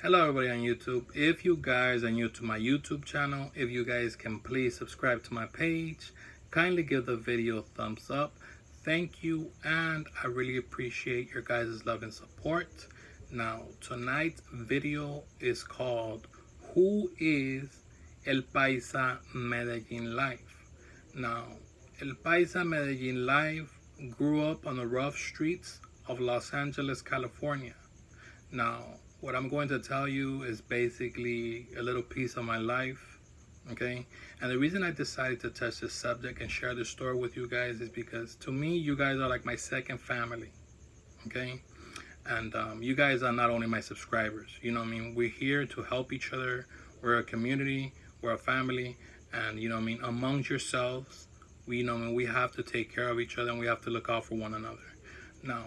Hello everybody on YouTube. If you guys are new to my YouTube channel, if you guys can please subscribe to my page, kindly give the video a thumbs up. Thank you, and I really appreciate your guys' love and support. Now, tonight's video is called Who is El Paisa Medellin Life? Now, El Paisa Medellin Life grew up on the rough streets of Los Angeles, California. Now, what I'm going to tell you is basically a little piece of my life, okay? And the reason I decided to touch this subject and share this story with you guys is because to me, you guys are like my second family, okay? And you guys are not only my subscribers, you know what I mean? We're here to help each other. We're a community, we're a family, and you know what I mean? Amongst yourselves, we have to take care of each other and we have to look out for one another. Now,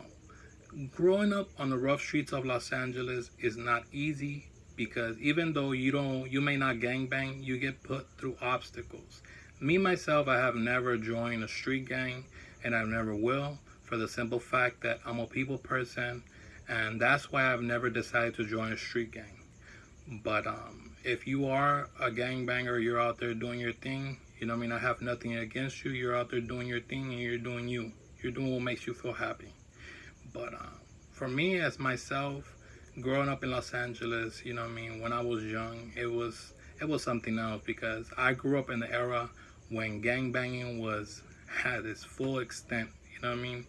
growing up on the rough streets of Los Angeles is not easy because even though you may not gangbang, you get put through obstacles. Me myself, I have never joined a street gang, and I never will, for the simple fact that I'm a people person, and that's why I've never decided to join a street gang. But if you are a gangbanger, you're out there doing your thing, you know what I mean? I have nothing against you. You're out there doing your thing and you're doing you. You're doing what makes you feel happy. But for me, as myself, growing up in Los Angeles, you know what I mean, when I was young, it was something else because I grew up in the era when gangbanging had its full extent, you know what I mean?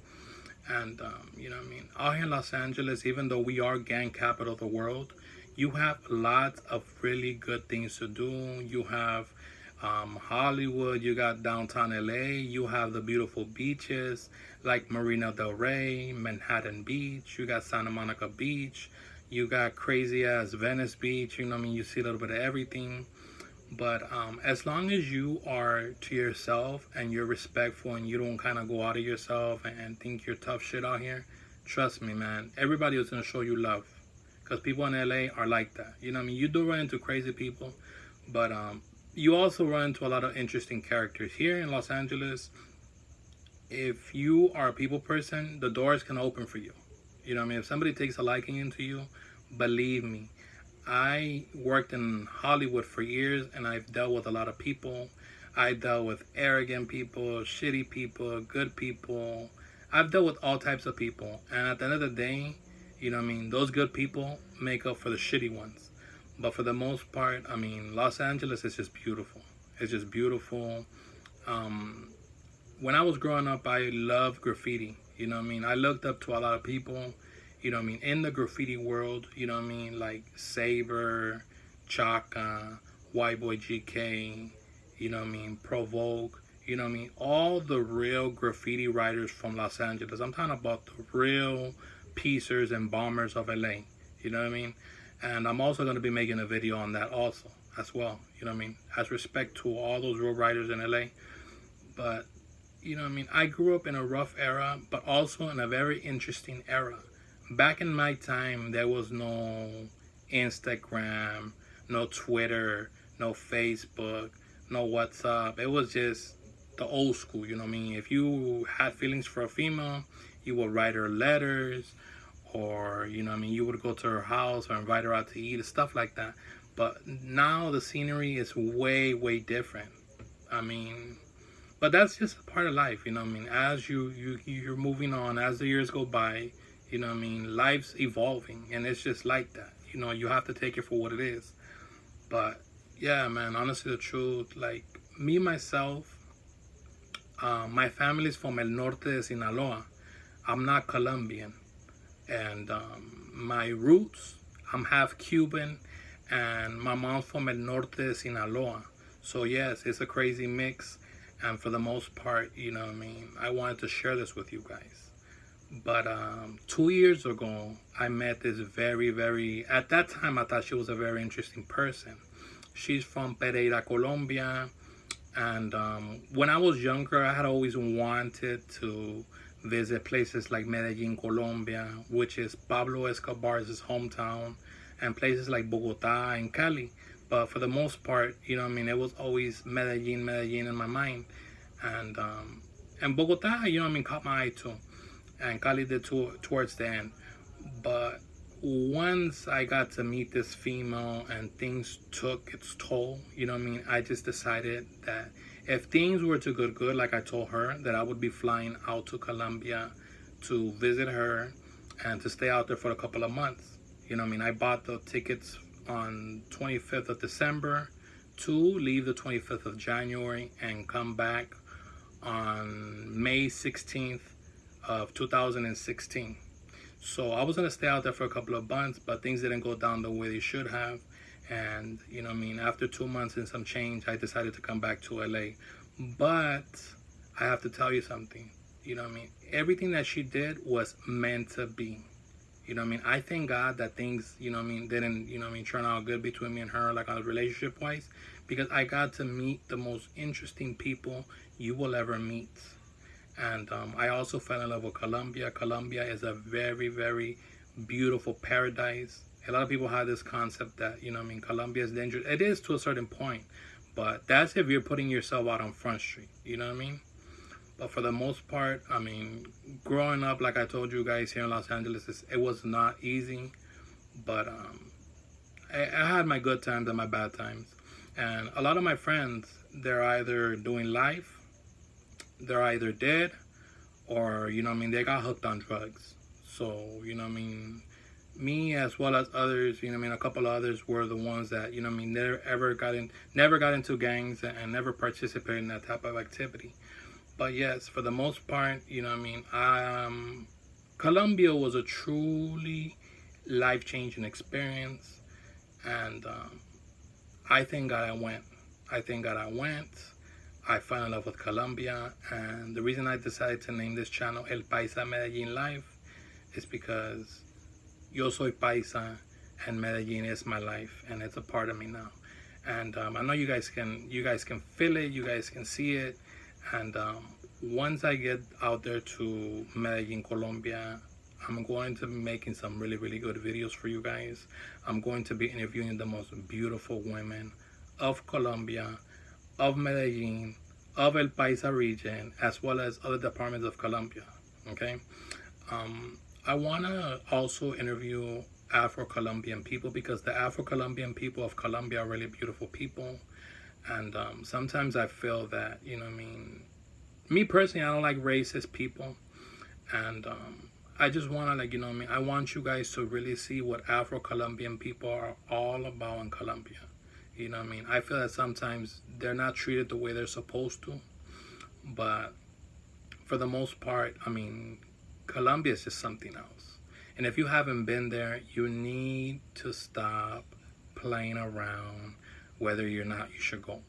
And, you know what I mean, out here in Los Angeles, even though we are gang capital of the world, you have lots of really good things to do. You have Hollywood, you got downtown LA, you have the beautiful beaches like Marina del Rey, Manhattan Beach, you got Santa Monica Beach, you got crazy ass Venice Beach, you know what I mean? You see a little bit of everything. But as long as you are to yourself and you're respectful and you don't kind of go out of yourself and think you're tough shit out here, trust me, man, everybody is going to show you love. Because people in LA are like that. You know what I mean? You do run into crazy people, but you also run into a lot of interesting characters. Here in Los Angeles, if you are a people person, the doors can open for you. You know what I mean? If somebody takes a liking into you, believe me, I worked in Hollywood for years and I've dealt with a lot of people. I dealt with arrogant people, shitty people, good people. I've dealt with all types of people. And at the end of the day, you know what I mean, those good people make up for the shitty ones. But for the most part, I mean, Los Angeles is just beautiful. It's just beautiful. When I was growing up, I loved graffiti. You know what I mean? I looked up to a lot of people, you know what I mean, in the graffiti world, you know what I mean, like Saber, Chaka, White Boy GK, you know what I mean, Provoke, you know what I mean, all the real graffiti writers from Los Angeles. I'm talking about the real piecers and bombers of LA, you know what I mean? And I'm also going to be making a video on that also as well, you know what I mean, as respect to all those real writers in LA. But you know what I mean, I grew up in a rough era, but also in a very interesting era. Back in my time, there was no Instagram, no Twitter, no Facebook, no WhatsApp. It was just the old school, you know what I mean? If you had feelings for a female, you would write her letters, or, you know what I mean, you would go to her house or invite her out to eat, stuff like that. But now the scenery is way, way different. I mean, but that's just a part of life, you know what I mean? As you're moving on, as the years go by, you know what I mean, life's evolving, and it's just like that. You know, you have to take it for what it is. But yeah, man, honestly, the truth, like me myself, my family's from El Norte de Sinaloa. I'm not Colombian, and my roots, I'm half Cuban, and my mom's from El Norte de Sinaloa. So yes, it's a crazy mix. And for the most part, you know what I mean, I wanted to share this with you guys. But 2 years ago, I met this at that time, I thought she was a very interesting person. She's from Pereira, Colombia. And when I was younger, I had always wanted to visit places like Medellin, Colombia, which is Pablo Escobar's hometown, and places like Bogota and Cali. But for the most part, you know what I mean, it was always Medellin in my mind. And Bogota, you know what I mean, caught my eye too. And Cali did too, towards the end. But once I got to meet this female and things took its toll, you know what I mean, I just decided that if things were to go good, like I told her, that I would be flying out to Colombia to visit her and to stay out there for a couple of months. You know what I mean, I bought the tickets on 25th of December to leave the 25th of January and come back on May 16th of 2016. So I was gonna stay out there for a couple of months, but things didn't go down the way they should have. And you know what I mean, after 2 months and some change, I decided to come back to LA. But I have to tell you something, you know what I mean, everything that she did was meant to be. You know what I mean, I thank God that things, you know what I mean, didn't, you know what I mean, turn out good between me and her, like on a relationship wise, because I got to meet the most interesting people you will ever meet. And I also fell in love with Colombia. Colombia is a very, very beautiful paradise. A lot of people have this concept that, you know what I mean, Colombia is dangerous. It is to a certain point, but that's if you're putting yourself out on Front Street, you know what I mean? But for the most part, I mean, growing up, like I told you guys, here in Los Angeles, it was not easy. But I had my good times and my bad times. And a lot of my friends, they're either doing life, they're either dead, or, you know what I mean, they got hooked on drugs. So, you know what I mean, me as well as others, you know what I mean, a couple of others were the ones that, you know what I mean, never got into gangs and never participated in that type of activity. But yes, for the most part, you know what I mean, Colombia was a truly life-changing experience. And I thank God I went. I thank God I went. I fell in love with Colombia, and the reason I decided to name this channel El Paisa Medellin Life is because yo soy Paisa, and Medellin is my life, and it's a part of me now. And I know you guys can feel it, you guys can see it. And once I get out there to Medellin, Colombia, I'm going to be making some really, really good videos for you guys. I'm going to be interviewing the most beautiful women of Colombia, of Medellin, of El Paisa region, as well as other departments of Colombia. Okay, I want to also interview Afro-Colombian people, because the Afro-Colombian people of Colombia are really beautiful people. And sometimes I feel that, you know what I mean, me personally, I don't like racist people. And I just want to, like, you know what I mean, I want you guys to really see what Afro-Colombian people are all about in Colombia. You know what I mean? I feel that sometimes they're not treated the way they're supposed to. But for the most part, I mean, Colombia is just something else. And if you haven't been there, you need to stop playing around. Whether you're not, you should go.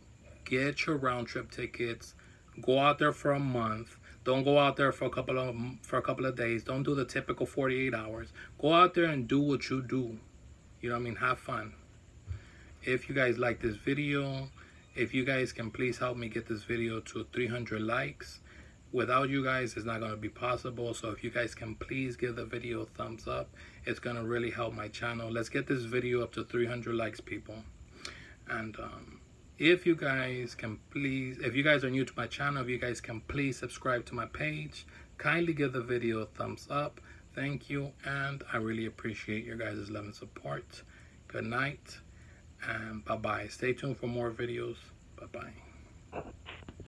Get your round trip tickets. Go out there for a month. Don't go out there for a couple of days. Don't do the typical 48 hours. Go out there and do what you do. You know what I mean? Have fun. If you guys like this video, if you guys can please help me get this video to 300 likes. Without you guys, it's not going to be possible. So if you guys can please give the video a thumbs up, it's going to really help my channel. Let's get this video up to 300 likes, people. And if you guys can please, if you guys are new to my channel, if you guys can please subscribe to my page, kindly give the video a thumbs up. Thank you, and I really appreciate your guys' love and support. Good night, and bye-bye. Stay tuned for more videos. Bye-bye.